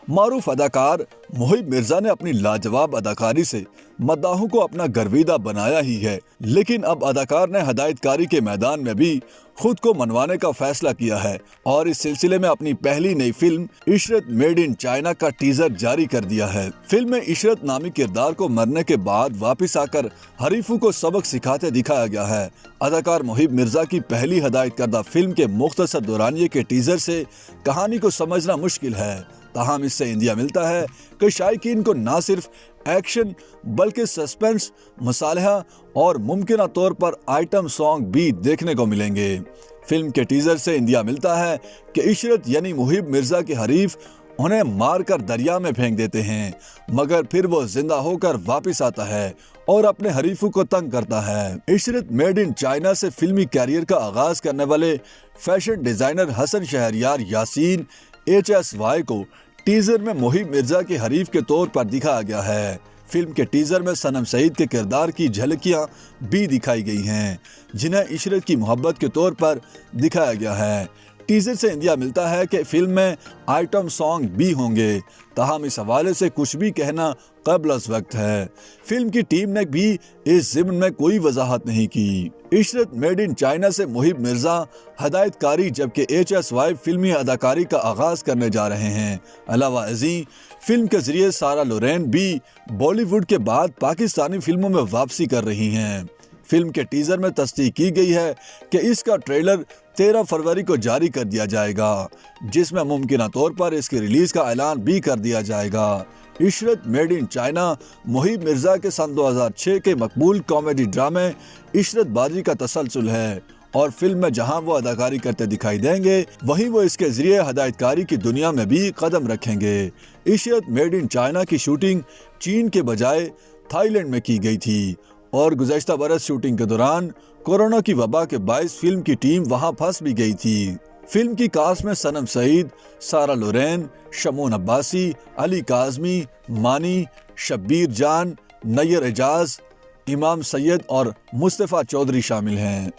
मारूफ अदाकार मोहिब मिर्जा ने अपनी लाजवाब अदाकारी से मद्दाहों को अपना गर्विदा बनाया ही है, लेकिन अब अदाकार ने हदायतकारी के मैदान में भी खुद को मनवाने का फैसला किया है और इस सिलसिले में अपनी पहली नई film Ishrat made in China का टीजर जारी कर दिया है। फिल्म में इशरत नामी किरदार को मरने के बाद वापस आकर हरीफों को सबक सिखाते दिखाया गया है। अदाकार मोहिब मिर्जा की पहली हदायत करदा फिल्म के मुख्तसर दौरानिये के टीजर से कहानी को समझना मुश्किल है, ताहम इससे इंदिया मिलता है कि शायकीन को न सिर्फ एक्शन बल्कि सस्पेंस, मसालहा और मुमकिन तौर पर आइटम सॉन्ग भी देखने को मिलेंगे। फिल्म के टीजर से इंदिया मिलता है कि इशरत यानी मोहिब मिर्जा के हरीफ उन्हें मारकर दरिया में फेंक देते हैं, मगर फिर वो जिंदा होकर वापस आता है और अपने हरीफों को तंग करता है। इशरत मेड इन चाइना से फिल्मी कैरियर का आगाज करने वाले fashion designer Hasan Shehryar Yasin HSY को टीजर में मोहिब मिर्जा के हरीफ के तौर पर दिखाया गया है। फिल्म के टीजर में सनम सईद के किरदार की झलकियां भी दिखाई गई हैं, जिन्हें इशरत की मोहब्बत के तौर पर दिखाया गया है। टीजर से इंदिया मिलता है कि फिल्म में आइटम सॉन्ग भी होंगे, ताहम इस हवाले से कुछ भी कहना क़ब्ल अज़ वक्त है। फिल्म की टीम ने भी इस ज़िम्न में कोई वजाहत नहीं की। इशरत मेड इन चाइना से मोहिब मिर्जा हदायतकारी जबकि HSY फिल्मी अदाकारी का आगाज करने जा रहे हैं। अलावा अज़ीं फिल्म के जरिए सारा लोरेन भी बॉलीवुड के बाद पाकिस्तानी फिल्मों में वापसी कर रही हैं। फिल्म के टीजर में तस्दीक की गई है कि इसका ट्रेलर 13 फरवरी को जारी कर दिया जाएगा, जिसमें मुमकिन तौर पर इसकी रिलीज का ऐलान भी कर दिया जाएगा। Ishrat made in China Mohib Mirza के सन 2006 के मकबूल कॉमेडी ड्रामे इशरत बाजी का तसलसल है और फिल्म में जहां वो अदाकारी करते दिखाई देंगे, वहीं वो इसके जरिए हदायतकारी की दुनिया में भी कदम रखेंगे। इशरत मेड इन चाइना की शूटिंग चीन के बजाय थाईलैंड में की गई थी और गुज़श्ता बरस शूटिंग के दौरान कोरोना की वबा के बायस फिल्म की टीम वहां फंस भी गई थी। फिल्म की कास्ट में सनम सईद, सारा लोरेन, शमून अब्बासी, अली काज़मी, मानी, शब्बीर जान, नैयर एजाज, इमाम सैयद और मुस्तफ़ा चौधरी शामिल हैं।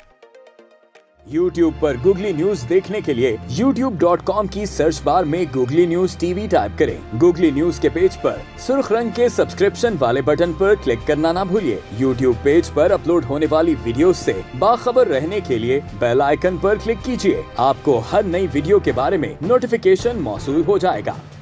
YouTube पर गूगली न्यूज देखने के लिए youtube.com की सर्च बार में गूगली न्यूज TV टाइप करें। गूगली न्यूज के पेज पर सुर्ख रंग के सब्सक्रिप्शन वाले बटन पर क्लिक करना ना भूलिए। YouTube पेज पर अपलोड होने वाली वीडियोस से बाखबर रहने के लिए बेल आइकन पर क्लिक कीजिए। आपको हर नई वीडियो के बारे में नोटिफिकेशन मौसूल हो जाएगा।